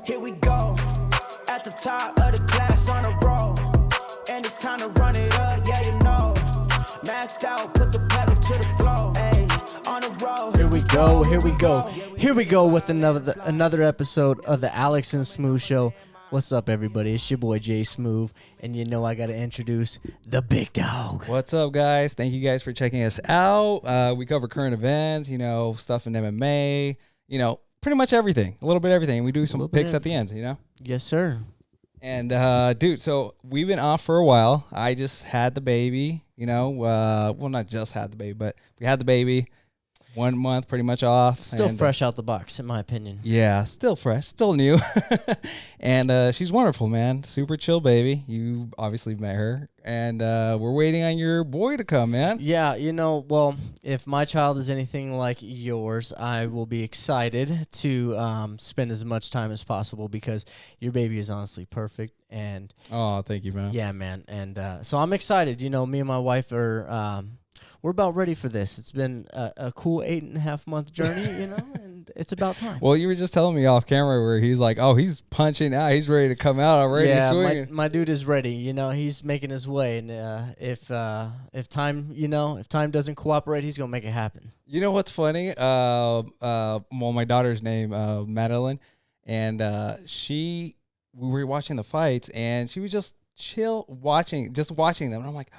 Here we go. At the top of the class on a roll. And it's time to run it up, yeah, you know. Maxed out, put the pedal to the floor. Hey, on the road. Here we go, here we go. Here we go with another episode of the Alex and Smooth Show. What's up, everybody? It's your boy, Jay Smooth. And you know I got to introduce the big dog. What's up, guys? Thank you guys for checking us out. We cover current events, stuff in MMA, pretty much everything. A little bit of everything. We do some picks at the end, Yes, sir. And, dude, so we've been off for a while. I just had the baby, well, not just had the baby, but we had the baby 1 month pretty much off. Still and, fresh out the box, in my opinion. Yeah, still fresh, still new. And she's wonderful, man. Super chill baby. You obviously met her. And we're waiting on your boy to come, man. Yeah, well, if my child is anything like yours, I will be excited to spend as much time as possible because your baby is honestly perfect. And oh, thank you, man. Yeah, man. And so I'm excited. Me and my wife are we're about ready for this. It's been a cool 8.5 month journey, and it's about time. Well, you were just telling me off camera where he's like, oh, he's punching out. He's ready to come out already. Yeah, my dude is ready. He's making his way. And if time doesn't cooperate, he's going to make it happen. You know what's funny? My daughter's name, Madeline, and we were watching the fights, and she was just chill watching them. And I'm like,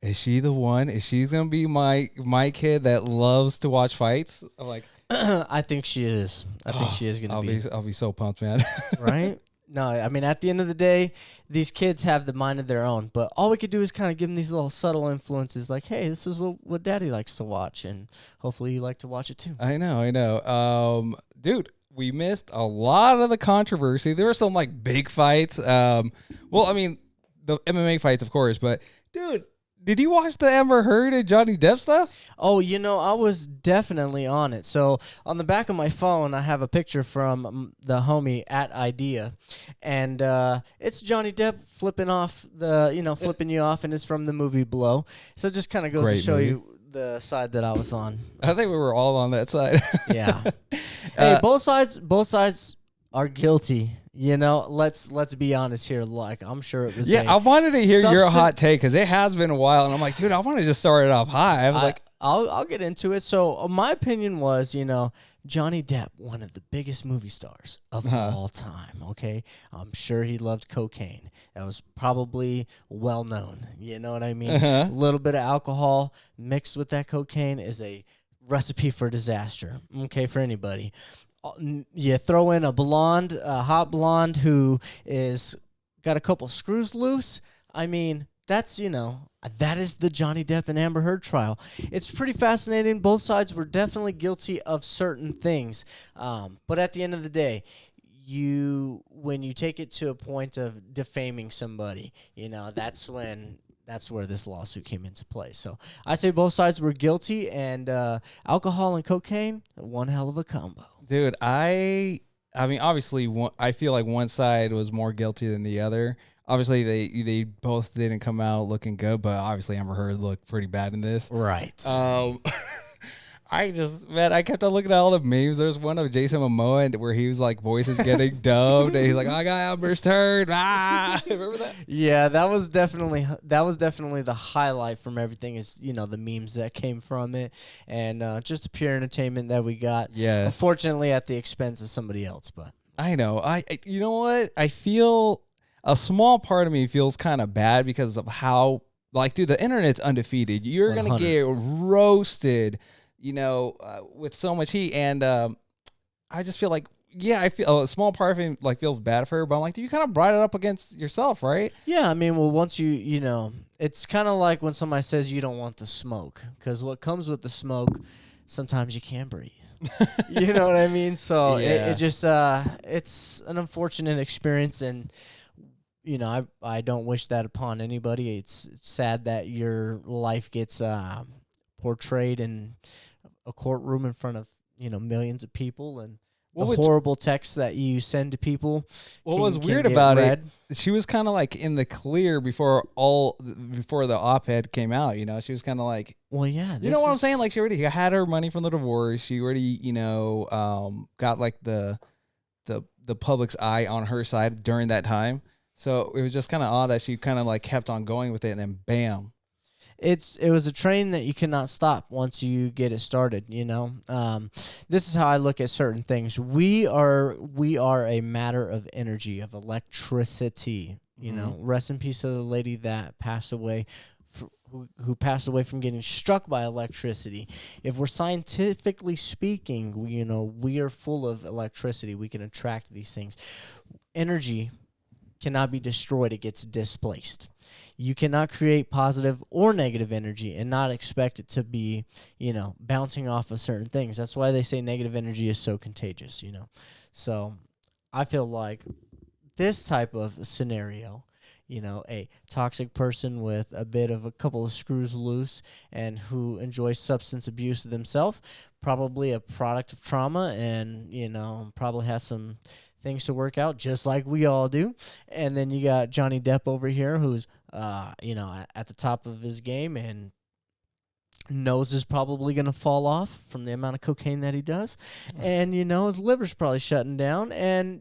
is she the one? Is she going to be my kid that loves to watch fights? I'm like, I think she is. I think she is going to be. I'll be so pumped, man. Right? No, I mean, at the end of the day, these kids have the mind of their own. But all we could do is kind of give them these little subtle influences like, hey, this is what Daddy likes to watch. And hopefully you like to watch it too. I know. Dude, we missed a lot of the controversy. There were some big fights. The MMA fights, of course. But, dude, did you watch the Amber Heard and Johnny Depp stuff? Oh, I was definitely on it. So on the back of my phone, I have a picture from the homie at Idea, and it's Johnny Depp flipping you off, and it's from the movie Blow. So it just kind of goes to show you the side that I was on. I think we were all on that side. Yeah. Hey, both sides are guilty. Let's be honest here. I'm sure it was. Yeah, I wanted to hear your hot take because it has been a while, and I'm like, dude, I want to just start it off high. I was like, I'll get into it. So my opinion was, Johnny Depp, one of the biggest movie stars of all time. Okay, I'm sure he loved cocaine. That was probably well known. You know what I mean? A little bit of alcohol mixed with that cocaine is a recipe for disaster. Okay, for anybody. You throw in a hot blonde who is got a couple screws loose. I mean, that's, that is the Johnny Depp and Amber Heard trial. It's pretty fascinating. Both sides were definitely guilty of certain things. But at the end of the day, when you take it to a point of defaming somebody, that's where this lawsuit came into play. So I say both sides were guilty, and alcohol and cocaine, one hell of a combo. Dude, I mean, obviously, I feel like one side was more guilty than the other. Obviously, they both didn't come out looking good, but obviously Amber Heard looked pretty bad in this. Right. I kept on looking at all the memes. There's one of Jason Momoa where he was like, voices getting dubbed, and he's like, I got Amber's turn. Remember that? Yeah, that was definitely the highlight from everything. Is the memes that came from it, and just the pure entertainment that we got. Yes. Unfortunately, at the expense of somebody else, but I know. You know what? I feel a small part of me feels kind of bad because of how dude, the internet's undefeated. You're 100. Gonna get roasted. With so much heat, and I just feel like, I feel a small part of him feels bad for her, but I'm like, dude, you kind of brought it up against yourself, right? Yeah, I mean, well, once it's kind of like when somebody says you don't want the smoke, because what comes with the smoke, sometimes you can't breathe. You know what I mean? So yeah. it just it's an unfortunate experience, and I don't wish that upon anybody. It's sad that your life gets portrayed in a courtroom in front of millions of people, and horrible texts that you send to people. What was weird about it, she was kind of in the clear before the op-ed came out. She was kind of like, well, yeah, you know what I'm saying? She already had her money from the divorce. She already got the the public's eye on her side during that time. So it was just kind of odd that she kind of like kept on going with it, and then bam. It was a train that you cannot stop once you get it started, This is how I look at certain things. We are a matter of energy, of electricity, Rest in peace to the lady that passed away, who passed away from getting struck by electricity. If we're scientifically speaking, we are full of electricity. We can attract these things. Energy cannot be destroyed. It gets displaced. You cannot create positive or negative energy and not expect it to be, bouncing off of certain things. That's why they say negative energy is so contagious, So I feel like this type of scenario, a toxic person with a couple of screws loose and who enjoys substance abuse themselves, probably a product of trauma and, probably has some things to work out just like we all do. And then you got Johnny Depp over here who's, at the top of his game and nose is probably going to fall off from the amount of cocaine that he does. And, his liver's probably shutting down and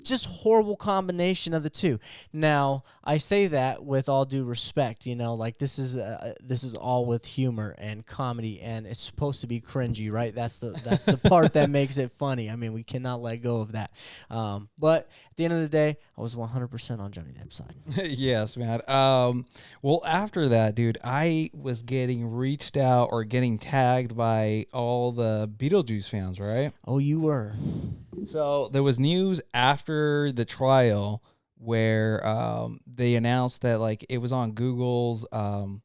just horrible combination of the two. Now, I say that with all due respect, this is all with humor and comedy, and it's supposed to be cringy, right? That's the part that makes it funny. I mean, we cannot let go of that. But at the end of the day, I was 100% on Johnny Depp's side. Yes, man. Well, after that, dude, I was getting reached out or getting tagged by all the Beetlejuice fans, right? Oh, you were. So there was news after the trial where they announced that like it was on Google's update,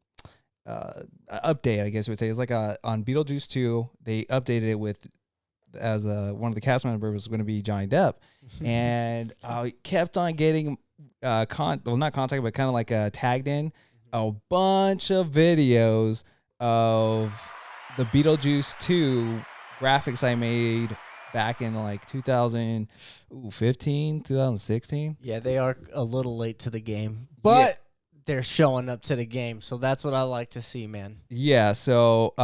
I guess you would say. It's like on Beetlejuice 2, they updated it with as one of the cast members was going to be Johnny Depp, and I kept on getting not contacted, but kind of like tagged in a bunch of videos of the Beetlejuice 2 graphics I made back in like 2015, 2016. Yeah, they are a little late to the game, but they're showing up to the game, so that's what I like to see, man. Yeah, so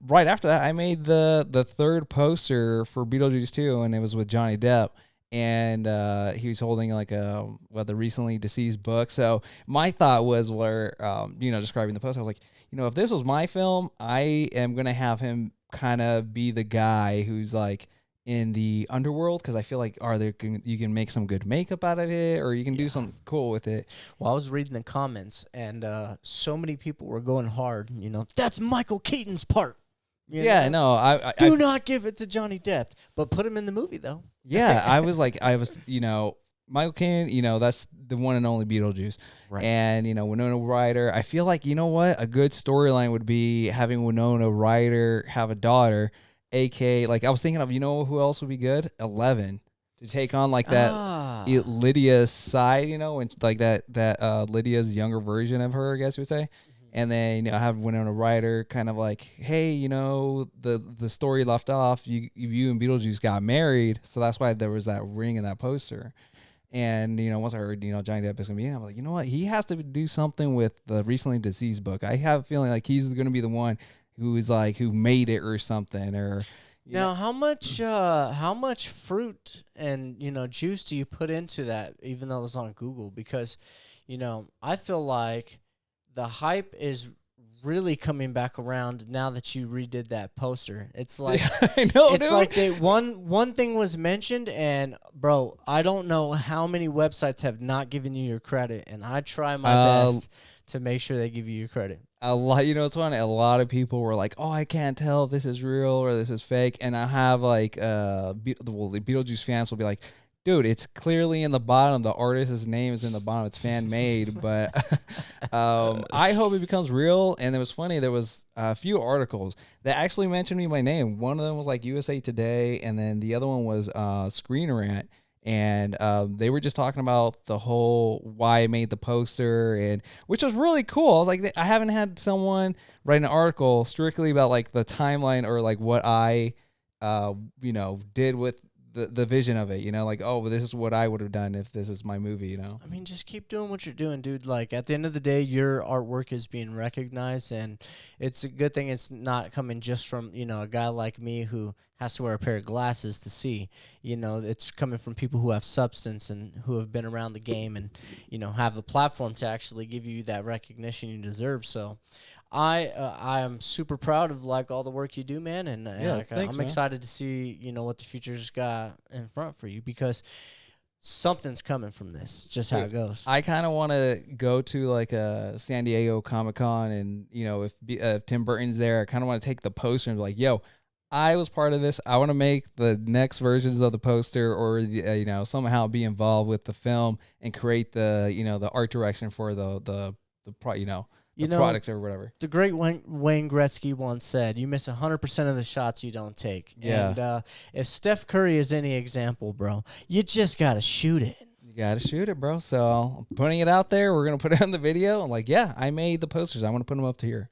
right after that, I made the third poster for Beetlejuice 2, and it was with Johnny Depp, and he was holding like the recently deceased book. So my thought was describing the poster, I was like, if this was my film, I am going to have him kind of be the guy who's like in the underworld, because I feel like you can make some good makeup out of it, or you can do something cool with it. Well, I was reading the comments, and so many people were going hard. That's Michael Keaton's part. I do not give it to Johnny Depp, but put him in the movie though. Yeah, I was Michael Keaton, that's the one and only Beetlejuice. Right. And, Winona Ryder, I feel like, a good storyline would be having Winona Ryder have a daughter, a.k.a. like I was thinking of, who else would be good? 11 to take on like that Lydia's side, and like that Lydia's younger version of her, I guess you would say. Mm-hmm. And then have Winona Ryder kind of like, hey, the story left off. You and Beetlejuice got married, so that's why there was that ring in that poster. And once I heard Johnny Depp is gonna be in, I'm like, you know what? He has to do something with the recently deceased book. I have a feeling like he's gonna be the one who made it or something. Or now, how much fruit and juice do you put into that? Even though it was on Google, because I feel like the hype is really coming back around now that you redid that poster. It's like I know, it's dude. like one thing was mentioned, and bro, I don't know how many websites have not given you your credit, and I try my best to make sure they give you your credit. A lot, it's funny. A lot of people were like, "Oh, I can't tell if this is real or this is fake," and I have like, the Beetlejuice fans will be like, "Dude, it's clearly in the bottom. The artist's name is in the bottom. It's fan made." But I hope it becomes real. And it was funny. There was a few articles that actually mentioned me by name. One of them was like USA Today, and then the other one was Screen Rant. And they were just talking about the whole why I made the poster, and which was really cool. I was like, I haven't had someone write an article strictly about like the timeline or like what I, did with the vision of it. Like, oh, this is what I would have done if this is my movie. I mean, just keep doing what you're doing, dude. Like at the end of the day, your artwork is being recognized, and it's a good thing it's not coming just from a guy like me who has to wear a pair of glasses to see. It's coming from people who have substance and who have been around the game and, have a platform to actually give you that recognition you deserve. So I am super proud of all the work you do, man. And thanks, I'm man. excited to see, what the future's got in front for you, because something's coming from this, just how it goes. I kind of want to go to a San Diego Comic-Con, and if Tim Burton's there, I kind of want to take the poster and be like, yo, I was part of this. I want to make the next versions of the poster, or somehow be involved with the film and create the art direction for the product or whatever. The great Wayne Gretzky once said, "You miss 100% of the shots you don't take." Yeah. And if Steph Curry is any example, bro, you just gotta shoot it. You gotta shoot it, bro. So I'm putting it out there. We're gonna put it on the video. I'm like, yeah, I made the posters. I want to put them up to here.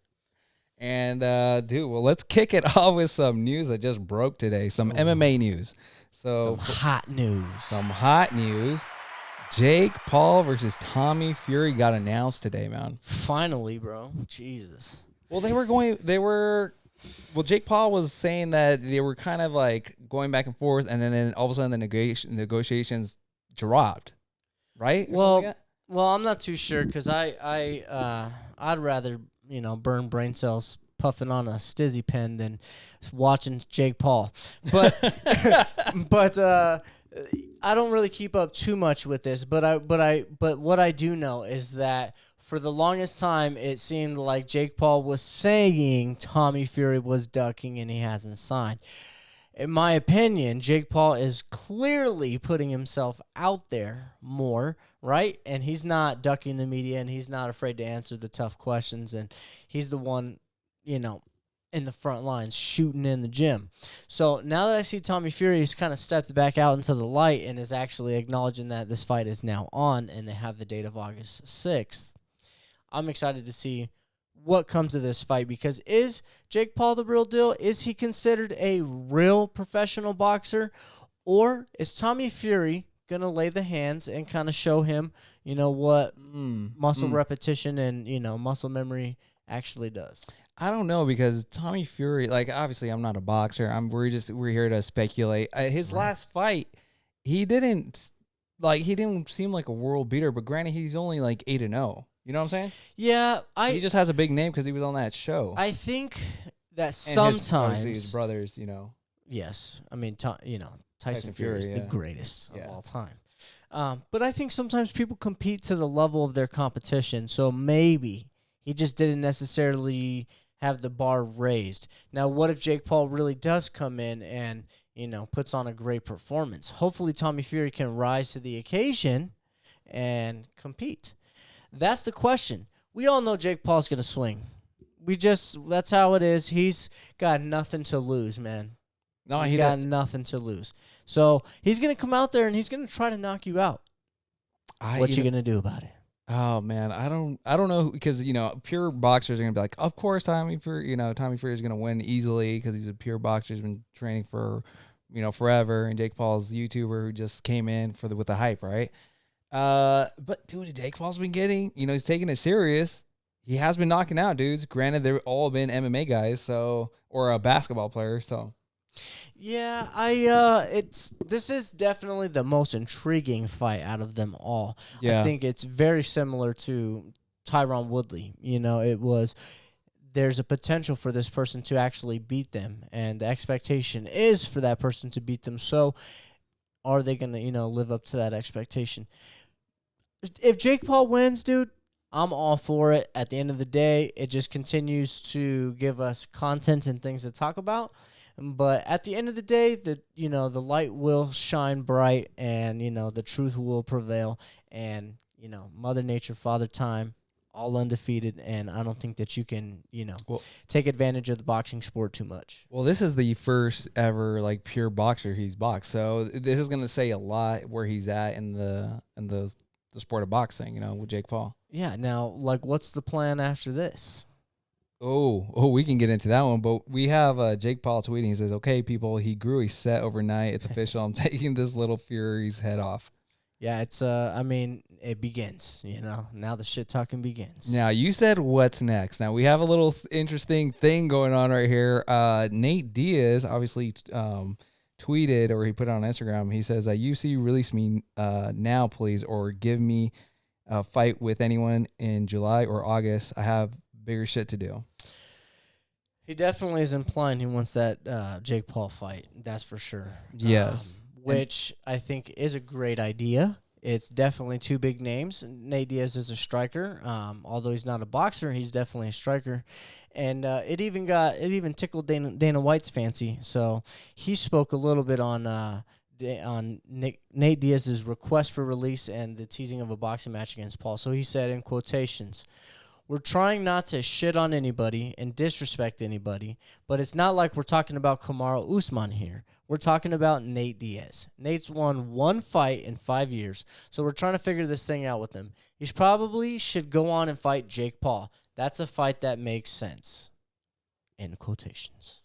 And let's kick it off with some news that just broke today. Some MMA news. So some hot news. Some hot news. Jake Paul versus Tommy Fury got announced today, man. Finally, bro. Jesus. Well, Jake Paul was saying that they were kind of going back and forth, and then all of a sudden the negotiations dropped, right? Well, I'm not too sure, because I'd rather burn brain cells puffing on a stizzy pen than watching Jake Paul. But I don't really keep up too much with this. But what I do know is that for the longest time it seemed like Jake Paul was saying Tommy Fury was ducking and he hasn't signed. In my opinion, Jake Paul is clearly putting himself out there more, right? And he's not ducking the media, and he's not afraid to answer the tough questions, and he's the one, in the front lines shooting in the gym. So now that I see Tommy Fury, he's kind of stepped back out into the light and is actually acknowledging that this fight is now on, and they have the date of August 6th. I'm excited to see what comes of this fight, because is Jake Paul the real deal? Is he considered a real professional boxer? Or is Tommy Fury going to lay the hands and kind of show him, what muscle repetition and, muscle memory actually does? I don't know, because Tommy Fury, obviously I'm not a boxer. We're here to speculate. His last fight, he didn't seem like a world beater, but granted, he's only 8-0. You know what I'm saying? Yeah, he just has a big name because he was on that show. I think that And sometimes his brothers, Yes, I mean, Tyson Fury is the greatest of all time. But I think sometimes people compete to the level of their competition, so maybe he just didn't necessarily have the bar raised. Now, what if Jake Paul really does come in and, puts on a great performance? Hopefully Tommy Fury can rise to the occasion and compete. That's the question. We all know Jake Paul's going to swing. That's how it is. He's got nothing to lose, man. No, he's got nothing to lose. So he's going to come out there and he's going to try to knock you out. What you going to do about it? Oh man, I don't know, because pure boxers are gonna be like, of course Tommy Fury is gonna win easily because he's a pure boxer, he's been training for forever, and Jake Paul's the YouTuber who just came in with the hype, right? But dude, Jake Paul's been getting, he's taking it serious. He has been knocking out dudes. Granted, they've all been MMA guys, or a basketball player, so. Yeah, this is definitely the most intriguing fight out of them all. Yeah. I think it's very similar to Tyron Woodley. There's a potential for this person to actually beat them, and the expectation is for that person to beat them. So are they going to, live up to that expectation? If Jake Paul wins, dude, I'm all for it. At the end of the day, it just continues to give us content and things to talk about. But at the end of the day, the light will shine bright, and the truth will prevail, and Mother Nature, Father Time, all undefeated, and I don't think that you can take advantage of the boxing sport too much. Well, this is the first ever pure boxer he's boxed, so this is gonna say a lot where he's at in the sport of boxing, with Jake Paul. Yeah. Now, what's the plan after this? Oh, we can get into that one, but we have Jake Paul tweeting. He says, "Okay, people, he grew a set overnight. It's official. I'm taking this little Fury's head off." Yeah, it's I mean, it begins, Now the shit talking begins. Now, you said what's next. Now, we have a little interesting thing going on right here. Nate Diaz obviously tweeted, or he put it on Instagram. He says, UFC, release me now, please, or give me a fight with anyone in July or August. I have bigger shit to do. He definitely is implying he wants that Jake Paul fight. That's for sure. Yes. Which I think is a great idea. It's definitely two big names. Nate Diaz is a striker. Although he's not a boxer, he's definitely a striker. And it even tickled Dana White's fancy. So he spoke a little bit on Nate Diaz's request for release and the teasing of a boxing match against Paul. So he said, in quotations, "We're trying not to shit on anybody and disrespect anybody, but it's not like we're talking about Kamaru Usman here. We're talking about Nate Diaz. Nate's won one fight in 5 years, so we're trying to figure this thing out with him. He probably should go on and fight Jake Paul. That's a fight that makes sense." In quotations.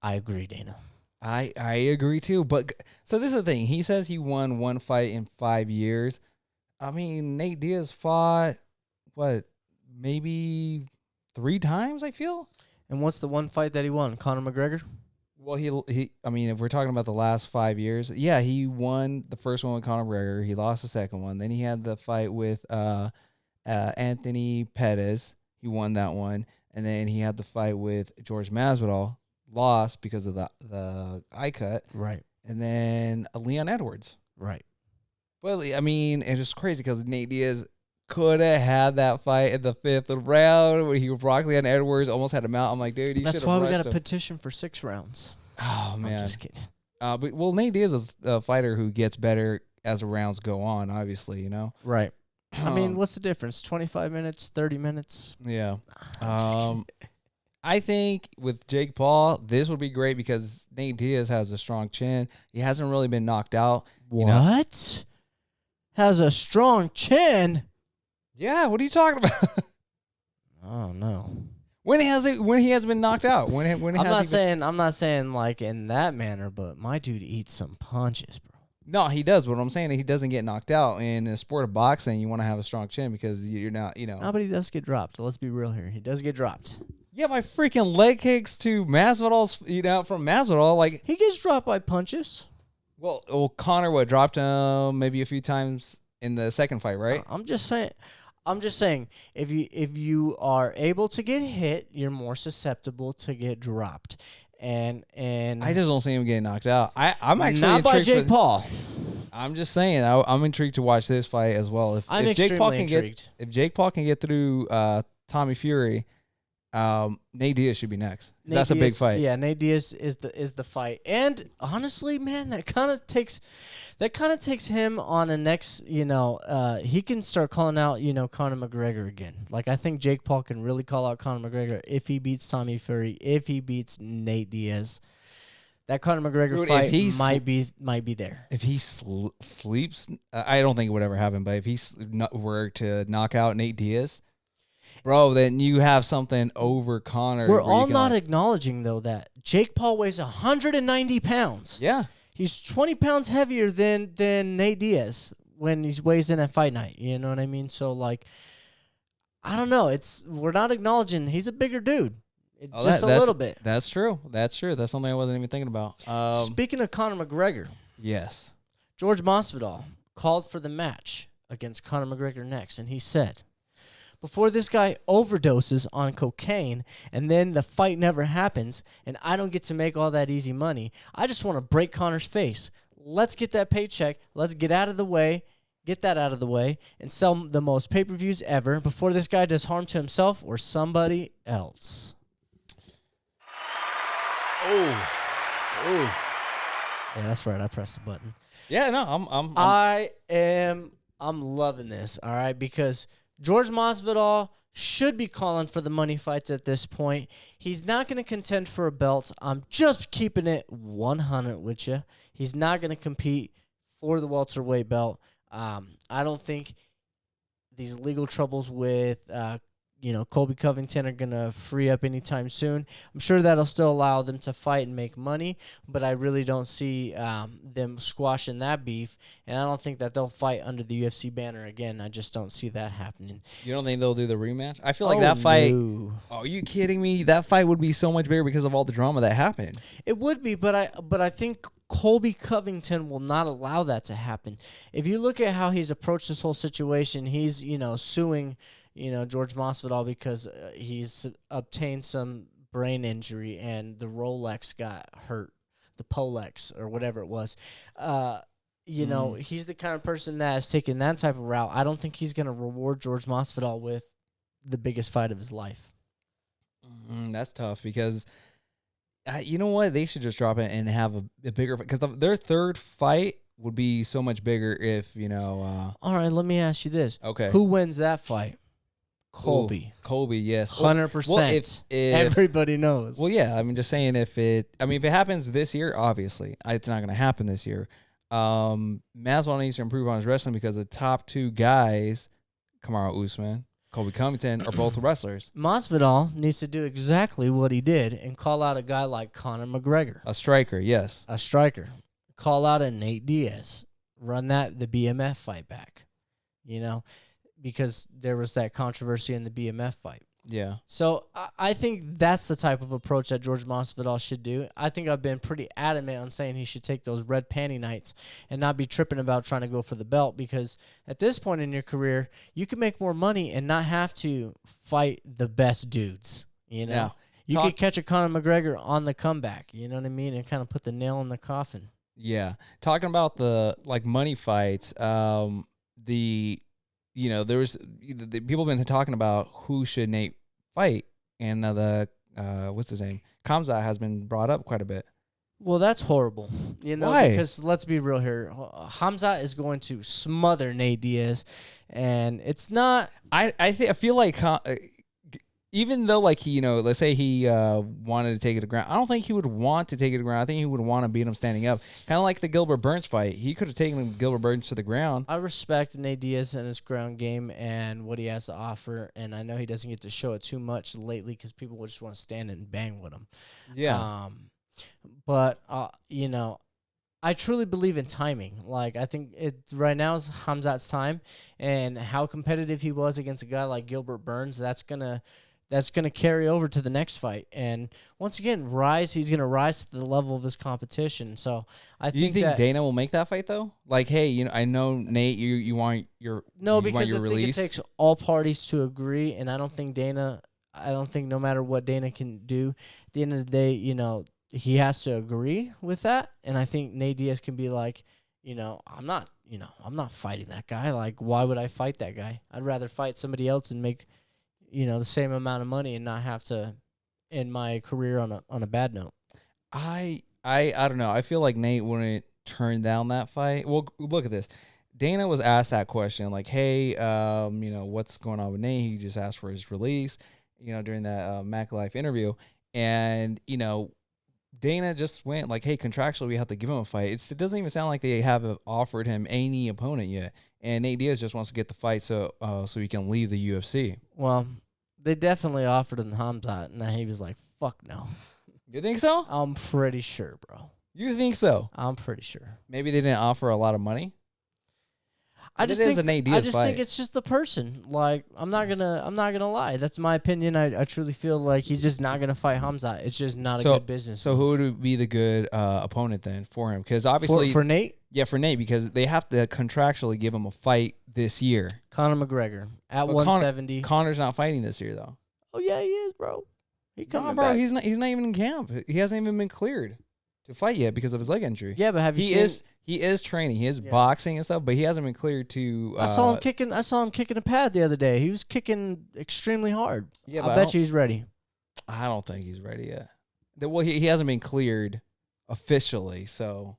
I agree, Dana. I agree too. But so this is the thing. He says he won one fight in 5 years. I mean, Nate Diaz fought, maybe 3 times, I feel? And what's the one fight that he won? Conor McGregor? Well, I mean, if we're talking about the last 5 years, yeah, he won the first one with Conor McGregor. He lost the second one. Then he had the fight with Anthony Pettis. He won that one. And then he had the fight with George Masvidal. Lost because of the eye cut. Right. And then Leon Edwards. Right. Well, I mean, it's just crazy because Nate Diaz could have had that fight in the 5th round when he rocked Leon Edwards, almost had him out. I'm like, dude, that's why we got a petition for 6 rounds. Oh, man. I'm just kidding. But Nate Diaz is a fighter who gets better as the rounds go on, obviously, Right. I mean, what's the difference? 25 minutes, 30 minutes? Yeah. I think with Jake Paul, this would be great because Nate Diaz has a strong chin. He hasn't really been knocked out. What? Has a strong chin? Yeah, what are you talking about? Oh no. When he has been knocked out? I'm not saying like in that manner, but my dude eats some punches, bro. No, he does. What I'm saying is he doesn't get knocked out. In a sport of boxing, you want to have a strong chin because you're not, No, but he does get dropped. Let's be real here. He does get dropped. Yeah, my freaking leg kicks to Masvidal's, from Masvidal, like he gets dropped by punches. Well, Conor dropped him maybe a few times in the second fight, right? I'm just saying, if you are able to get hit, you're more susceptible to get dropped. And I just don't see him getting knocked out. I'm actually not by Jake Paul. I'm just saying, I'm intrigued to watch this fight as well. If Jake Paul can get through Tommy Fury, Nate Diaz should be next. That's a big fight. Yeah, Nate Diaz is the fight. And honestly, man, that kind of takes him on a next, he can start calling out, Conor McGregor again. Like I think Jake Paul can really call out Conor McGregor if he beats Tommy Fury, if he beats Nate Diaz. That Conor McGregor fight might be there. If he sleeps, I don't think it would ever happen, but if he were to knock out Nate Diaz, bro, then you have something over Conor. We're all not acknowledging, though, that Jake Paul weighs 190 pounds. Yeah. He's 20 pounds heavier than Nate Diaz when he weighs in at fight night. You know what I mean? So, like, I don't know. We're not acknowledging he's a bigger dude. Just a little bit. That's true. That's something I wasn't even thinking about. Speaking of Conor McGregor. Yes. George Mossvidal called for the match against Conor McGregor next, and he said, before this guy overdoses on cocaine and then the fight never happens and I don't get to make all that easy money, I just want to break Conor's face. Let's get that paycheck. Let's get that out of the way and sell the most pay-per-views ever before this guy does harm to himself or somebody else. Oh. Yeah, that's right. I pressed the button. Yeah, no, I'm loving this, all right, because George Mossvidal should be calling for the money fights at this point. He's not going to contend for a belt. I'm just keeping it 100 with you. He's not going to compete for the welterweight belt. I don't think these legal troubles with, Colby Covington are going to free up anytime soon. I'm sure that'll still allow them to fight and make money, but I really don't see them squashing that beef, and I don't think that they'll fight under the UFC banner again. I just don't see that happening. You don't think they'll do the rematch? I feel like that fight... No. Oh, are you kidding me? That fight would be so much bigger because of all the drama that happened. It would be, but I think Colby Covington will not allow that to happen. If you look at how he's approached this whole situation, he's, suing... George Mossvidal because he's obtained some brain injury and the Rolex got hurt, the Polex or whatever it was. He's the kind of person that has taken that type of route. I don't think he's going to reward George Mossvidal with the biggest fight of his life. That's tough because, you know what? They should just drop it and have a bigger fight because their third fight would be so much bigger if, All right, let me ask you this. Okay. Who wins that fight? Colby. Ooh, Colby, yes. 100%. Well, if everybody knows. Well, yeah, I'm just saying if it happens this year, obviously, it's not going to happen this year. Masvidal needs to improve on his wrestling because the top two guys, Kamaru Usman, Colby Covington, are both wrestlers. Masvidal needs to do exactly what he did and call out a guy like Conor McGregor. A striker, yes. A striker. Call out a Nate Diaz. Run the BMF fight back. Because there was that controversy in the BMF fight. Yeah. So I think that's the type of approach that George Mossvidal should do. I think I've been pretty adamant on saying he should take those red panty nights and not be tripping about trying to go for the belt because at this point in your career, you can make more money and not have to fight the best dudes. Yeah. You could catch a Conor McGregor on the comeback, you know what I mean, and kind of put the nail in the coffin. Yeah. Talking about the money fights, there was people have been talking about who should Nate fight, and what's his name? Khamzat has been brought up quite a bit. Well, that's horrible. Why? Because let's be real here. Khamzat is going to smother Nate Diaz, and it's not. I feel like even though let's say he wanted to take it to ground, I don't think he would want to take it to ground. I think he would want to beat him standing up, kind of like the Gilbert Burns fight. He could have taken Gilbert Burns to the ground. I respect Nate Diaz and his ground game and what he has to offer, and I know he doesn't get to show it too much lately because people would just want to stand and bang with him. Yeah. But I truly believe in timing. Like, I think right now is Khamzat's time, and how competitive he was against a guy like Gilbert Burns, that's gonna carry over to the next fight. And once again, he's going to rise to the level of his competition. So Do you think Dana will make that fight, though? Like, hey, I know, Nate, you want your No, because I think it takes all parties to agree, and I don't think no matter what Dana can do, at the end of the day, he has to agree with that. And I think Nate Diaz can be like, I'm not fighting that guy. Like, why would I fight that guy? I'd rather fight somebody else and make the same amount of money and not have to end my career on a bad note. I don't know. I feel like Nate wouldn't turn down that fight. Well, look at this. Dana was asked that question, like, hey, what's going on with Nate? He just asked for his release, during that Mac Life interview. And, Dana just went like, hey, contractually, we have to give him a fight. It doesn't even sound like they have offered him any opponent yet. And Nate Diaz just wants to get the fight so he can leave the UFC. Well, they definitely offered him Khamzat, and he was like, fuck no. You think so? I'm pretty sure, bro. You think so? I'm pretty sure. Maybe they didn't offer a lot of money? I just think it's just the person. Like, I'm not gonna lie. That's my opinion. I truly feel like he's just not gonna fight Khamzat. It's just not a good business. So who would be the good opponent then for him? Because obviously for Nate. Yeah, for Nate, because they have to contractually give him a fight this year. Conor McGregor at 170. Connor's not fighting this year though. Oh yeah, he is, bro. He coming bro. back. He's not even in camp. He hasn't even been cleared to fight yet because of his leg injury. Yeah, but have you seen? He is training. He is boxing and stuff, but he hasn't been cleared to. I saw him kicking a pad the other day. He was kicking extremely hard. Yeah, I bet you he's ready. I don't think he's ready yet. Well, he hasn't been cleared officially, so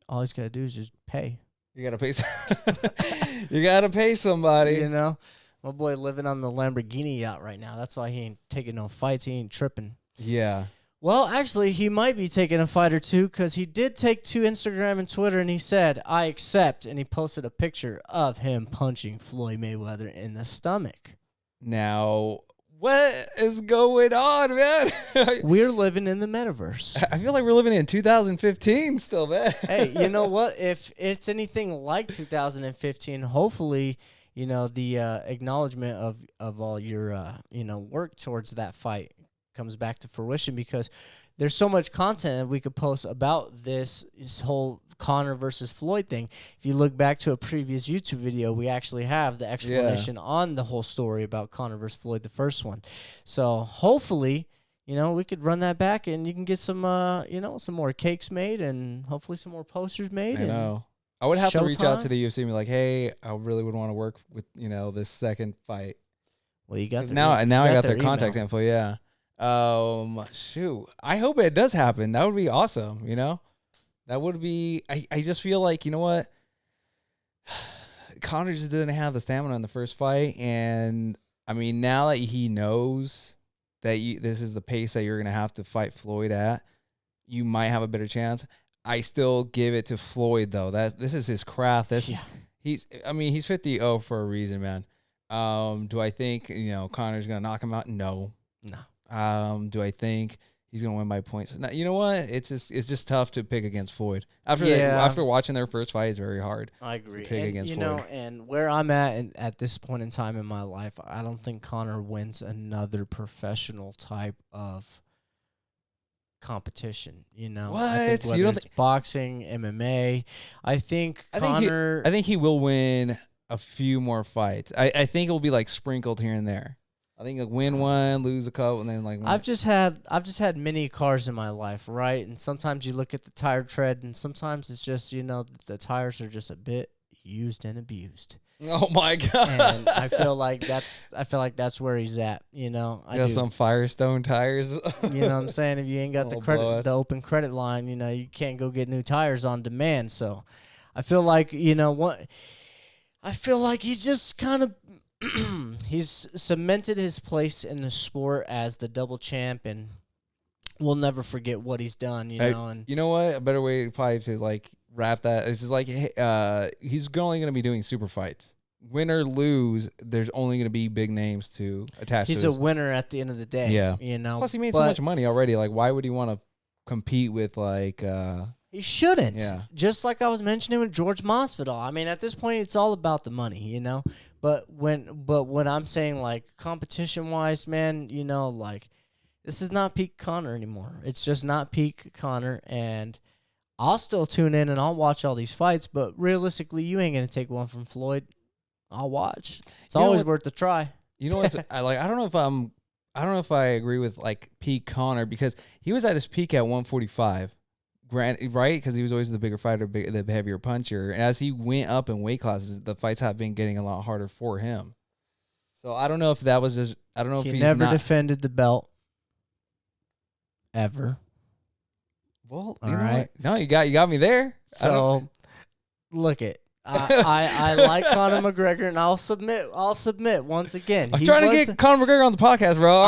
all he's got to do is just pay. You got to pay. You got to pay somebody. My boy living on the Lamborghini yacht right now. That's why he ain't taking no fights. He ain't tripping. Yeah. Well, actually, he might be taking a fight or two because he did take to Instagram and Twitter, and he said, I accept, and he posted a picture of him punching Floyd Mayweather in the stomach. Now, What is going on, man? We're living in the metaverse. I feel like we're living in 2015 still, man. Hey, you know what? If it's anything like 2015, hopefully, you know, the acknowledgement of all your, you know, work towards that fight comes back to fruition, because there's so much content that we could post about this whole Conor versus Floyd thing. If you look back to a previous YouTube video, we actually have the explanation on the whole story about Conor versus Floyd, the first one. So hopefully, you know, we could run that back and you can get some, you know, some more cakes made and hopefully some more posters made. I know. I would have to reach out to the UFC and be like, hey, I really would want to work with, you know, this second fight. Well, you got now I got their contact info. Yeah. Shoot. I hope it does happen. That would be awesome. You know, that would be. I just feel like, you know what, Conor just didn't have the stamina in the first fight, and I mean, now that he knows that this is the pace that you're gonna have to fight Floyd at, you might have a better chance. I still give it to Floyd though. This is his craft. He's 50-0 for a reason, man. Do I think, you know, Conor's gonna knock him out? No. Do I think he's gonna win by points? No, you know what? It's just tough to pick against Floyd. After watching their first fight, it's very hard. I agree. To pick against Floyd. Know, and where I'm at this point in time in my life, I don't think Conor wins another professional type of competition. You know, what? I think whether it's boxing, MMA, I think he will win a few more fights. I think it will be like sprinkled here and there. I think like win one, lose a couple, and then like I've just had many cars in my life, right? And sometimes you look at the tire tread, and sometimes it's just, you know, the tires are just a bit used and abused. Oh my god! And I feel like that's where he's at. You know, I got some Firestone tires. You know what I'm saying? If you ain't got the open credit line, you know, you can't go get new tires on demand. So, I feel like, you know what? I feel like he's just kind of. He's cemented his place in the sport as the double champ, and we'll never forget what he's done. You know, and you know what? A better way probably to like wrap that is just like, he's only going to be doing super fights. Win or lose, there's only going to be big names to attach. He's to a winner at the end of the day. Yeah, you know. Plus, he made so much money already. Like, why would he want to compete with like? He shouldn't. Yeah. Just like I was mentioning with George Mossvidal. I mean, at this point, it's all about the money, you know. But when I'm saying like competition wise, man, you know, like this is not peak Conor anymore. It's just not peak Conor, and I'll still tune in and I'll watch all these fights. But realistically, you ain't gonna take one from Floyd. I'll watch. It's always worth a try. You know what? I don't know if I agree with like peak Conor, because he was at his peak at 145. Right, because he was always the bigger fighter, the heavier puncher. And as he went up in weight classes, the fights have been getting a lot harder for him. So I don't know if that was just. I don't know if he's never defended the belt ever. Well, all right. No, you got me there. So look it. I like Conor McGregor, and I'll submit once again. I'm trying to get Conor McGregor on the podcast, bro.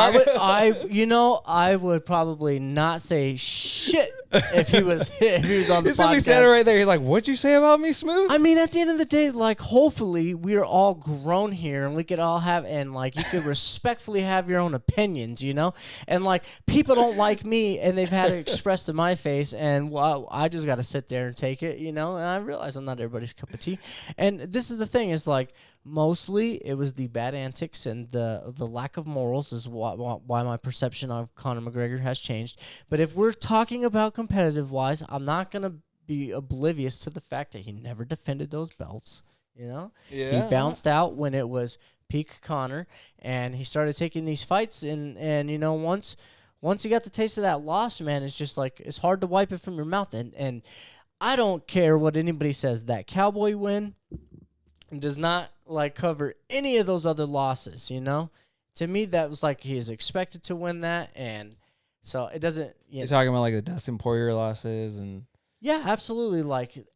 I would probably not say shit if he was on the podcast. He's gonna be standing right there. He's like, "What'd you say about me, Smooth?" I mean, at the end of the day, like, hopefully we are all grown here, and we could all have, and like, you could respectfully have your own opinions, you know. And like, people don't like me, and they've had it expressed to my face, and well, I just got to sit there and take it, you know. And I realize I'm not everybody's cup of tea. And this is the thing: is like, mostly it was the bad antics and the lack of morals is why my perception of Conor McGregor has changed. But if we're talking about competitive wise, I'm not gonna be oblivious to the fact that he never defended those belts. You know, he bounced out when it was peak Conor, and he started taking these fights. And you know, once you got the taste of that loss, man, it's just like it's hard to wipe it from your mouth. And I don't care what anybody says. That Cowboy win does not like cover any of those other losses, you know? To me, that was like he is expected to win that, and so it doesn't. You're talking about like the Dustin Poirier losses, and yeah, absolutely. Like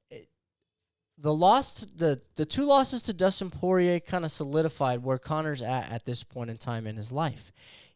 the two losses to Dustin Poirier kind of solidified where Conor's at this point in time in his life.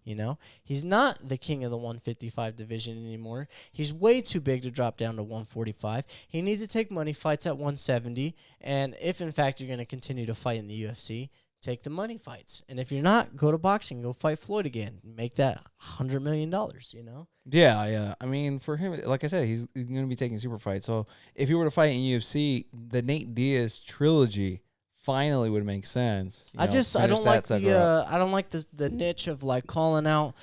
You know, he's not the king of the 155 division anymore. He's way too big to drop down to 145. He needs to take money fights at 170. And if, in fact, you're going to continue to fight in the UFC, take the money fights. And if you're not, go to boxing. Go fight Floyd again. Make that $100 million, you know? Yeah. I mean, for him, like I said, he's going to be taking super fights. So if he were to fight in UFC, the Nate Diaz trilogy finally would make sense. I don't like the niche of like calling out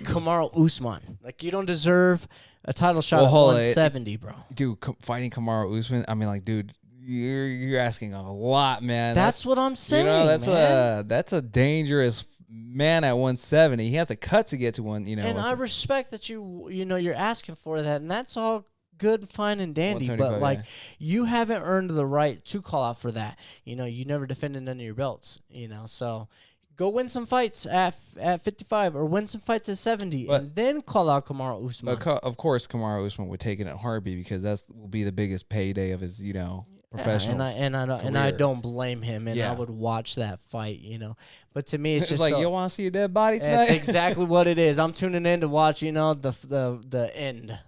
Kamaru Usman. Like, you don't deserve a title shot at 170, bro. Dude, fighting Kamaru Usman, I mean, like, dude, you're asking a lot, man. That's what I'm saying. You know, that's a dangerous man at 170. He has a cut to get to one. You know, and I respect that you're asking for that, and that's all good, fine, and dandy. But like, you haven't earned the right to call out for that. You know, you never defended none of your belts. You know, so go win some fights at 55 or win some fights at 70, and then call out Kamaru Usman. Of course, Kamaru Usman would take it at heartbeat because that will be the biggest payday of his, professional. And I don't blame him, and I would watch that fight, But to me, it's just like, you want to see a dead body tonight? That's exactly what it is. I'm tuning in to watch, the end.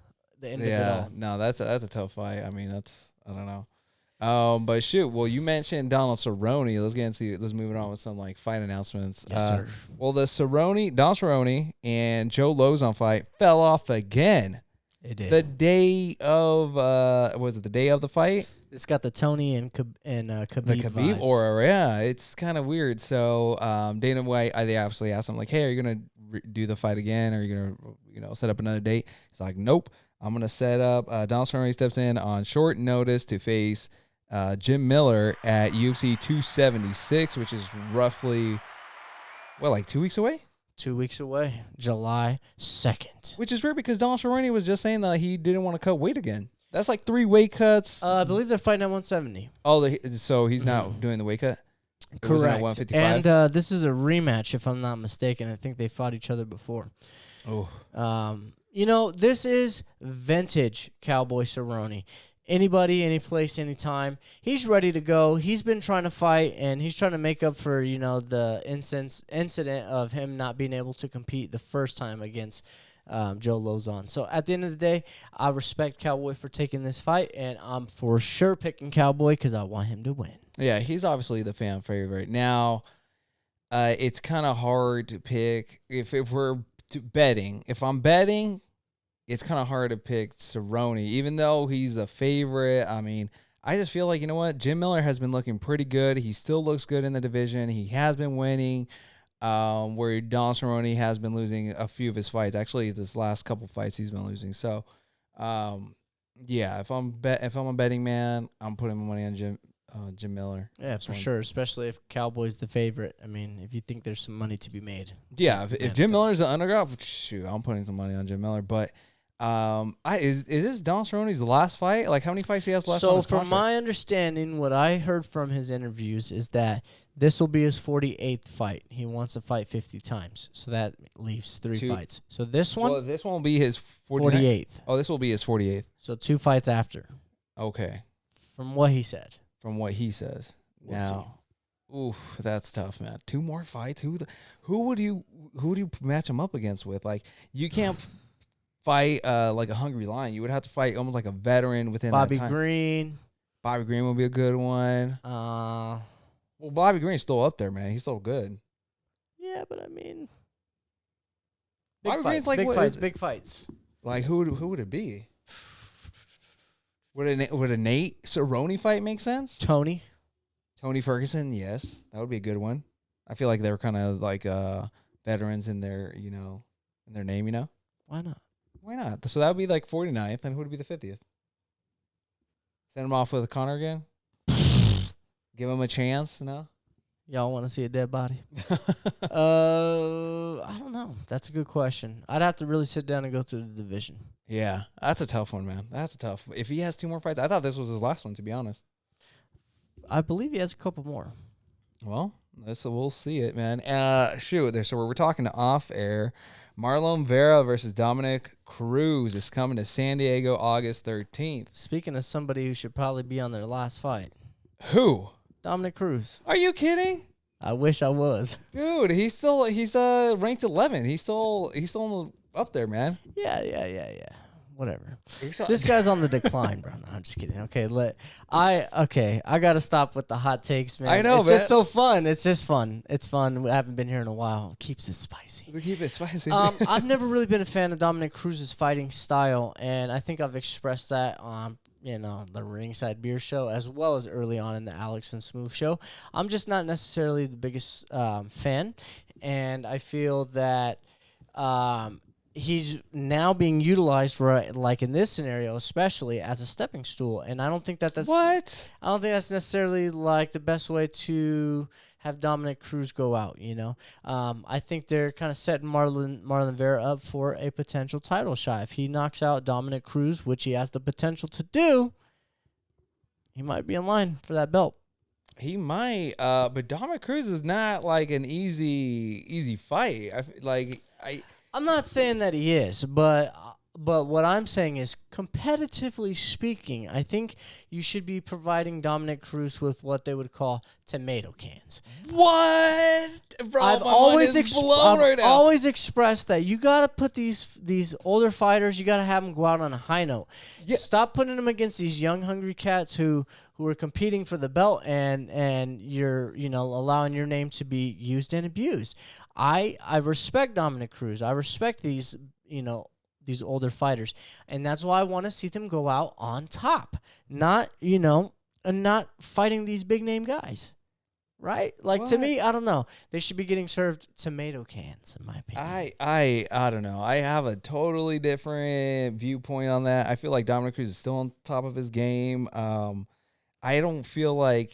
The end of it all. No, that's a tough fight. I mean, I don't know. But shoot, well, you mentioned Donald Cerrone. Let's move on with some like fight announcements. Yes, sir. Well, Donald Cerrone and Joe Lozon fight fell off again. It did. The day of the day of the fight? It's got the Tony and Khabib the Khabib vibes. aura, yeah. It's kind of weird. So Dana White, they obviously asked him like, "Hey, are you gonna do the fight again? Or are you gonna set up another date?" He's like, "Nope. I'm gonna set up." Donald Cerrone steps in on short notice to face Jim Miller at UFC 276, which is roughly like 2 weeks away. 2 weeks away, July 2nd. Which is weird because Donald Cerrone was just saying that he didn't want to cut weight again. That's like 3 weight cuts. I believe they're fighting at 170. Oh, so he's not doing the weight cut? Correct. And this is a rematch, if I'm not mistaken. I think they fought each other before. Oh. This is vintage Cowboy Cerrone. Anybody, any place, anytime. He's ready to go. He's been trying to fight, and he's trying to make up for, the incident of him not being able to compete the first time against Joe Lozon. So at the end of the day, I respect Cowboy for taking this fight, and I'm for sure picking Cowboy because I want him to win. Yeah, he's obviously the fan favorite. Now, it's kind of hard to pick if we're betting. If I'm betting, it's kind of hard to pick Cerrone, even though he's a favorite. I mean, I just feel like, Jim Miller has been looking pretty good. He still looks good in the division. He has been winning. Where Donald Cerrone has been losing a few of his fights. Actually, this last couple fights he's been losing. So, if I'm a betting man, I'm putting my money on Jim Miller. Yeah, for sure. Especially if Cowboy's the favorite. I mean, if you think there's some money to be made. Yeah, if Jim Miller's the underdog, shoot, I'm putting some money on Jim Miller. But is this Donald Cerrone's last fight? Like, how many fights he has left? So, from my understanding, what I heard from his interviews is that this will be his 48th fight. He wants to fight 50 times. So that leaves 3 fights. So this one? Well, this one will be his 48th. Oh, this will be his 48th. So 2 fights after. Okay. From what he said. From what he says. Now, oof, that's tough, man. 2 more fights? Who would you match him up against with? Like, you can't fight like a hungry lion. You would have to fight almost like a veteran within that time. Bobby Green. Bobby Green would be a good one. Well, Bobby Green's still up there, man. He's still good. Yeah, but I mean, big fights. Like, who would it be? Would a Nate Cerrone fight make sense? Tony Ferguson, yes, that would be a good one. I feel like they're kind of like veterans in their name, Why not? Why not? So that would be like 49th, and who would be the 50th? Send him off with Conor again. Give him a chance, no? Y'all want to see a dead body? I don't know. That's a good question. I'd have to really sit down and go through the division. Yeah, that's a tough one, man. That's a tough. If he has 2 more fights, I thought this was his last one, to be honest. I believe he has a couple more. Well, we'll see it, man. So we're talking off air. Marlon Vera versus Dominick Cruz is coming to San Diego August 13th. Speaking of somebody who should probably be on their last fight. Who? Dominick Cruz. Are you kidding? I wish I was. Dude, he's ranked 11. He's still up there, man. Yeah. whatever. This guy's on the decline, bro. No, I'm just kidding. Okay, I gotta stop with the hot takes, man. I know, it's man. just so fun. It's just fun. It's fun. We haven't been here in a while. Keeps it spicy. We keep it spicy. I've never really been a fan of Dominick Cruz's fighting style, and I think I've expressed that on the Ringside Beer Show as well as early on in the Alex and Smooth Show. I'm just not necessarily the biggest fan, and I feel that he's now being utilized, right, like in this scenario, especially as a stepping stool, and I don't think that's what? I don't think that's necessarily like the best way to have Dominick Cruz go out. I think they're kind of setting Marlon Vera up for a potential title shot. If he knocks out Dominick Cruz, which he has the potential to do, he might be in line for that belt. He might, but Dominick Cruz is not like an easy fight. I'm not saying that he is, but what I'm saying is, competitively speaking, I think you should be providing Dominick Cruz with what they would call tomato cans. What? Bro, I've always expressed that you got to put these older fighters, you got to have them go out on a high note. Yeah. Stop putting them against these young, hungry cats who are competing for the belt, and you're allowing your name to be used and abused. I respect Dominick Cruz. I respect these older fighters, and that's why I want to see them go out on top, not fighting these big name guys, right? Like, to me, I don't know, they should be getting served tomato cans, in my opinion. I don't know. I have a totally different viewpoint on that. I feel like Dominick Cruz is still on top of his game. I don't feel like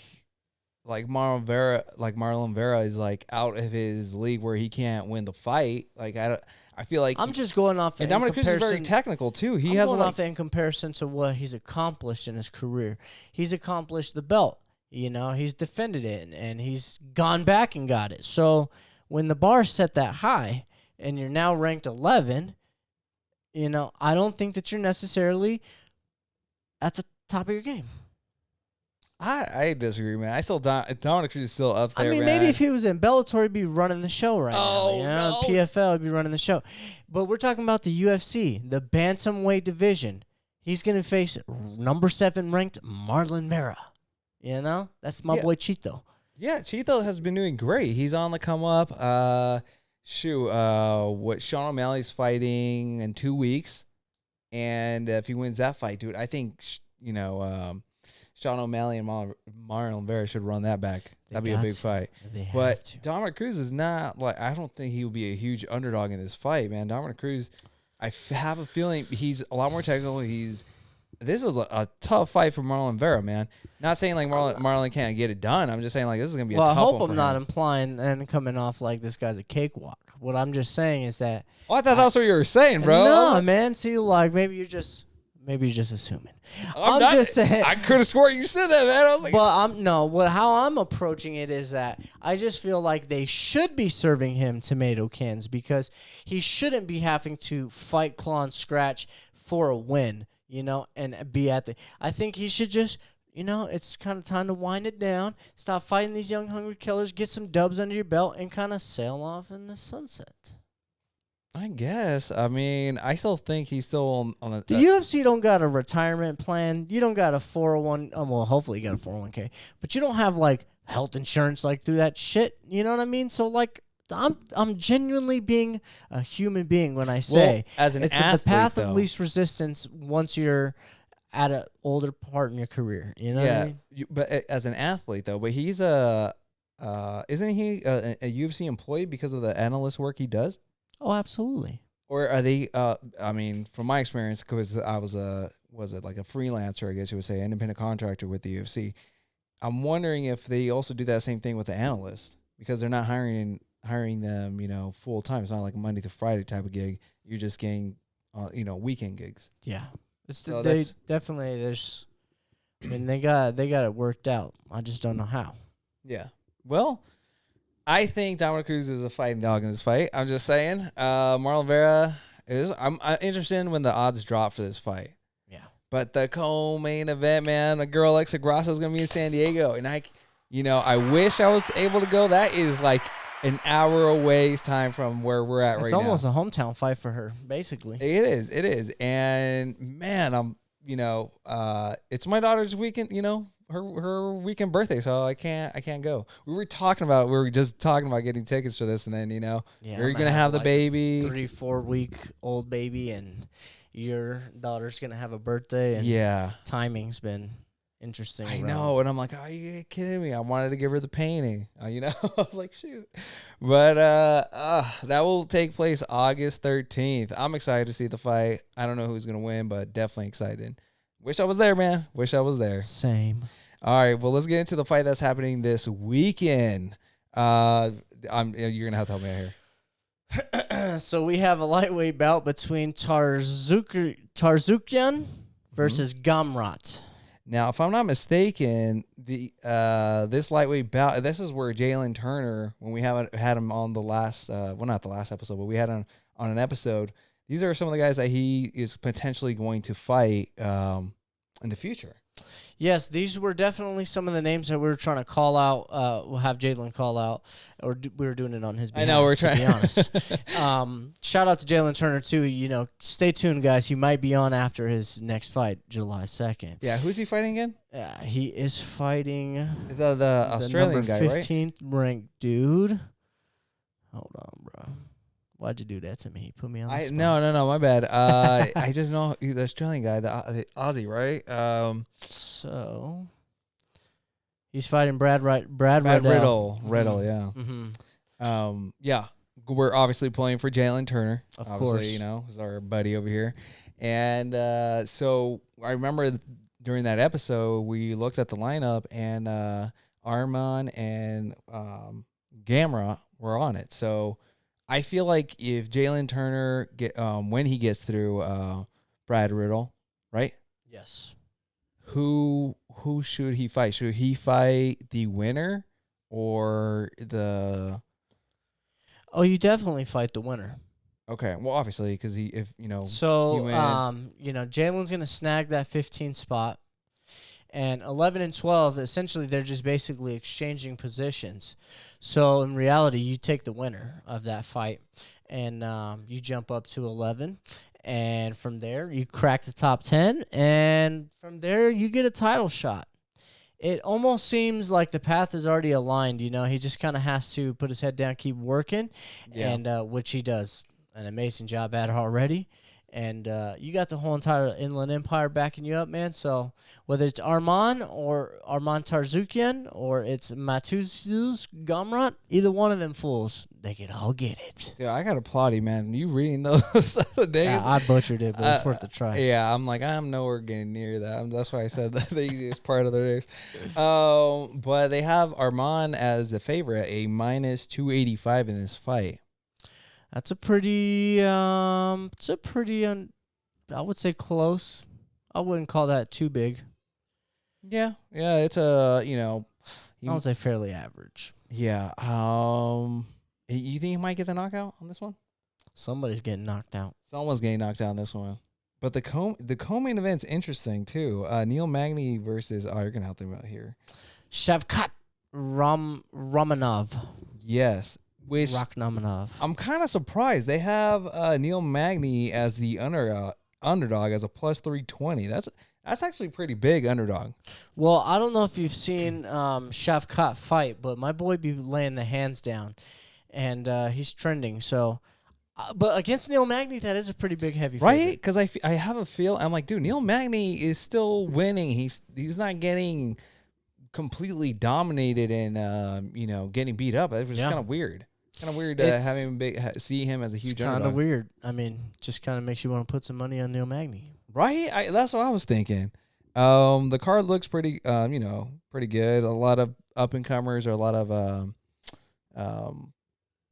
Marlon Vera is like out of his league where he can't win the fight. Like, I feel like I'm just going off. And Dominick Cruz is very technical too. I'm going off in comparison to what he's accomplished in his career. He's accomplished the belt. He's defended it, and he's gone back and got it. So when the bar's set that high, and you're now ranked 11, I don't think that you're necessarily at the top of your game. I disagree, man. I still Dominick Cruz is still up there. I mean, man. Maybe if he was in Bellator, he'd be running the show right now. No. PFL would be running the show. But we're talking about the UFC, the bantamweight division. He's going to face number 7 ranked Marlon Vera. That's my boy Chito. Yeah, Chito has been doing great. He's on the come up. What Sean O'Malley's fighting in 2 weeks, and if he wins that fight, dude, I think Sean O'Malley and Marlon Vera should run that back. That'd be a big fight. But Dominick Cruz is not I don't think he will be a huge underdog in this fight, man. Dominick Cruz, I have a feeling he's a lot more technical. This is a tough fight for Marlon Vera, man. Not saying like Marlon can't get it done. I'm just saying like this is gonna be a tough one. Well, I hope I'm not implying and coming off like this guy's a cakewalk. What I'm just saying is that. Oh, I thought that's what you were saying, bro. No, man. See, like maybe you're just assuming. I'm just saying. I could have sworn you said that, man. I was like, how I'm approaching it is that I just feel like they should be serving him tomato cans because he shouldn't be having to fight, claw, and scratch for a win, and be at the. I think he should just, it's kind of time to wind it down, stop fighting these young, hungry killers, get some dubs under your belt, and kind of sail off in the sunset. I guess. I mean, I still think he's still on the UFC don't got a retirement plan. You don't got a 401. Well, hopefully you got a 401k, but you don't have like health insurance like through that shit. You know what I mean? So like, I'm genuinely being a human being when I say as an it's athlete, the path of least resistance once you're at an older part in your career. You know what I mean? But as an athlete though, but he's isn't he a UFC employee because of the analyst work he does? Oh, absolutely. Or are they? I mean, from my experience, because I was like a freelancer, I guess you would say, independent contractor with the UFC. I'm wondering if they also do that same thing with the analysts because they're not hiring them, full time. It's not like a Monday to Friday type of gig. You're just getting, weekend gigs. Yeah, definitely. There's, I mean, they got it worked out. I just don't know how. Yeah. Well. I think Dominick Cruz is a fighting dog in this fight. I'm just saying. Marlon Vera is. I'm interested in when the odds drop for this fight. Yeah. But the co-main event, man, a girl Alexa Grasso is gonna be in San Diego, and I wish I was able to go. That is like an hour away's time from where we're at right now. It's almost a hometown fight for her, basically. It is. And man, it's my daughter's weekend, her weekend birthday, so I can't go. We were just talking about getting tickets for this, and then you're gonna have the baby, 3-4 week old baby, and your daughter's gonna have a birthday, and timing's been interesting. I know, and I'm like, are you kidding me? I wanted to give her the painting, I was like, shoot. But that will take place August 13th. I'm excited to see the fight. I don't know who's gonna win, but definitely excited. Wish I was there, man. Wish I was there. Same. All right, well, let's get into the fight that's happening this weekend. You're gonna have to help me out here. So we have a lightweight bout between Tarzukian versus Gamrot. Now, if I'm not mistaken, this lightweight bout, this is where Jaylen Turner, when we haven't had him on the last, not the last episode, but we had him on an episode. These are some of the guys that he is potentially going to fight in the future. Yes, these were definitely some of the names that we were trying to call out. We'll have Jalen call out, or we were doing it on his behalf. I know, we're trying. To be honest. Shout out to Jaylen Turner too. Stay tuned, guys. He might be on after his next fight, July 2nd. Yeah, who's he fighting again? He is fighting the Australian guy, right? 15th ranked dude. Hold on, bro. Why'd you do that to me? Put me on the spot. No, my bad. I just know the Australian guy, the Aussie, right? So he's fighting Brad Riddle. Riddle, yeah. Mm-hmm. Yeah. We're obviously playing for Jaylen Turner. Of obviously, course. Is our buddy over here. And so I remember during that episode, we looked at the lineup, and Arman and Gamrot were on it. So I feel like if Jaylen Turner when he gets through Brad Riddle, right? Yes. Who should he fight? Should he fight the winner or the? Oh, you definitely fight the winner. Okay, well, obviously, because he wins. Jalen's gonna snag that 15 spot, and 11 and 12. Essentially, they're just basically exchanging positions. So in reality, you take the winner of that fight, and you jump up to 11. And from there, you crack the top 10, and from there, you get a title shot. It almost seems like the path is already aligned. He just kind of has to put his head down, keep working, and which he does an amazing job at already. And you got the whole entire Inland Empire backing you up, man. So whether it's Arman Tarzukian or it's Matuzuz Gamrot, either one of them fools, they could all get it. Yeah, I got to applaud you, man. You reading those the other day? Yeah, I butchered it, but it's worth a try. Yeah, I'm like, I'm nowhere getting near that. That's why I said the easiest part of the race. But they have Arman as the favorite, a minus 285 in this fight. That's a pretty, I would say close. I wouldn't call that too big. Yeah, it's a, I would say fairly average. Yeah. You think he might get the knockout on this one? Somebody's getting knocked out. Someone's getting knocked out on this one. But the co-main event's interesting too. Neil Magny versus, you're gonna help them out here. Shavkat Romanov. Yes. Rakhmonov. I'm kind of surprised. They have Neil Magny as the underdog as a plus 320. That's actually pretty big underdog. Well, I don't know if you've seen Shavkat fight, but my boy be laying the hands down, and he's trending. So, but against Neil Magny, that is a pretty big heavy favorite. Right? Because I have a feel. I'm like, dude, Neil Magny is still winning. He's not getting completely dominated and getting beat up. It was kind of weird. Kind of weird having see him as a huge underdog. Kind of weird. I mean, just kind of makes you want to put some money on Neil Magny. Right? That's what I was thinking. The card looks pretty, pretty good. A lot of up and comers, or a lot of,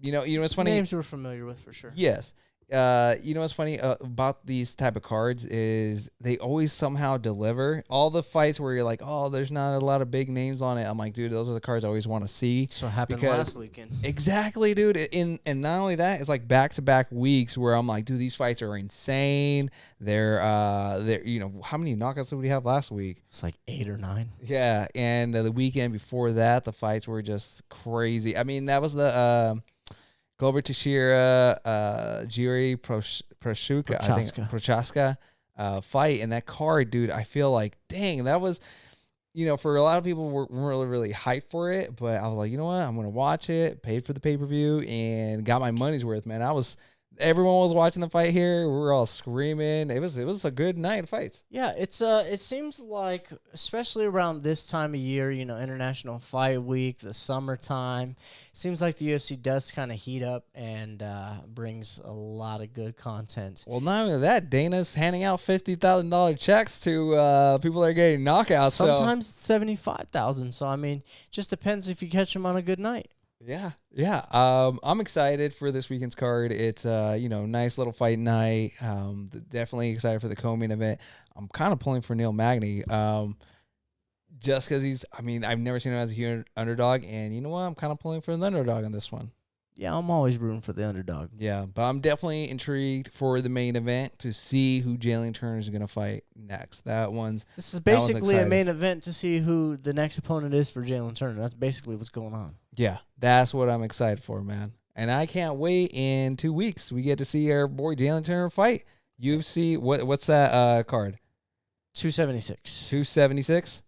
it's funny. Names we're familiar with for sure. Yes. You know what's funny about these type of cards is they always somehow deliver. All the fights where you're like, oh, there's not a lot of big names on it. I'm like, dude, those are the cards I always want to see. So what happened last weekend. Exactly, dude. And not only that, it's like back-to-back weeks where I'm like, dude, these fights are insane. They're you know, how many knockouts did we have last week? It's like 8 or 9. Yeah, and the weekend before that, the fights were just crazy. I mean, that was the Glover Teixeira, Jiri Prochaska fight, and that card, dude, I feel like, dang, that was, you know, for a lot of people weren't really hyped for it, but I was like, you know what, I'm gonna watch it, paid for the pay-per-view, and got my money's worth, man. Everyone was watching the fight here. We were all screaming. It was a good night of fights. Yeah, it seems like, especially around this time of year, you know, International Fight Week, the summertime, it seems like the UFC does kind of heat up and brings a lot of good content. Well, not only that, Dana's handing out $50,000 checks to people that are getting knockouts. Sometimes it's $75,000. So I mean, just depends if you catch them on a good night. Yeah. I'm excited for this weekend's card. It's you know, nice little fight night. Definitely excited for the co-main event. I'm kind of pulling for Neil Magny, just because I've never seen him as a huge underdog, and you know what? I'm kind of pulling for the underdog on this one. Yeah, I'm always rooting for the underdog. Yeah, but I'm definitely intrigued for the main event to see who Jaylen Turner is going to fight next. This is basically a main event to see who the next opponent is for Jaylen Turner. That's basically what's going on. Yeah, that's what I'm excited for, man. And I can't wait. In 2 weeks, we get to see our boy Jaylen Turner fight. UFC, what's that card? 276. 276?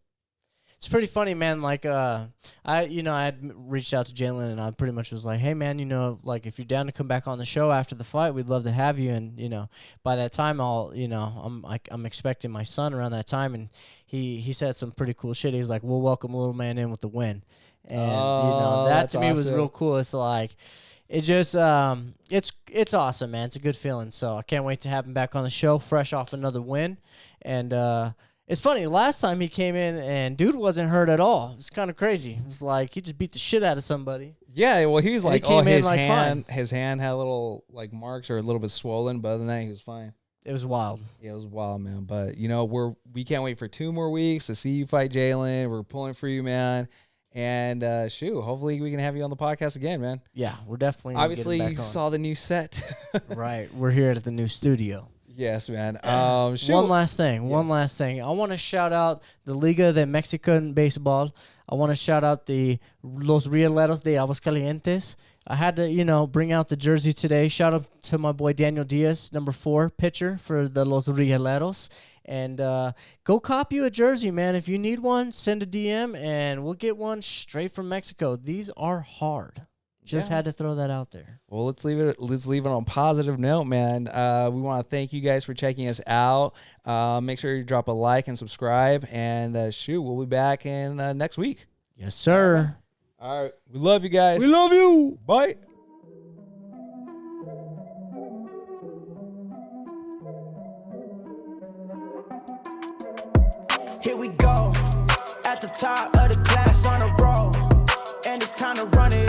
It's pretty funny, man. Like, I had reached out to Jalen, and I pretty much was like, hey, man, you know, like, if you're down to come back on the show after the fight, we'd love to have you. And, you know, by that time, I'm expecting my son around that time, and he said some pretty cool shit. He's like, we'll welcome little man in with the win. And, that to me was real cool. It's like, it just, it's awesome, man. It's a good feeling. So I can't wait to have him back on the show, fresh off another win. And, it's funny, last time he came in and dude wasn't hurt at all. It's kind of crazy. It was like he just beat the shit out of somebody. Yeah, well, he was like, his hand had little like marks or a little bit swollen, but other than that, he was fine. It was wild. Yeah, it was wild, man. But, you know, we can't wait for 2 more weeks to see you fight Jaylen. We're pulling for you, man. And, hopefully we can have you on the podcast again, man. Yeah, we're definitely obviously you saw the new set. Right, we're here at the new studio. Yes, man. One last thing. I want to shout out the Liga de Mexican Baseball. I want to shout out the Los Rieleros de Aguascalientes. I had to, bring out the jersey today. Shout out to my boy Daniel Diaz, number 4 pitcher for the Los Rieleros. And go cop you a jersey, man. If you need one, send a DM, and we'll get one straight from Mexico. These are hard. Just had to throw that out there. Well, let's leave it on a positive note, man. We want to thank you guys for checking us out. Make sure you drop a like and subscribe. And we'll be back in next week. Yes, sir. All right. We love you guys. We love you. Bye. Here we go. At the top of the class on a roll. And it's time to run it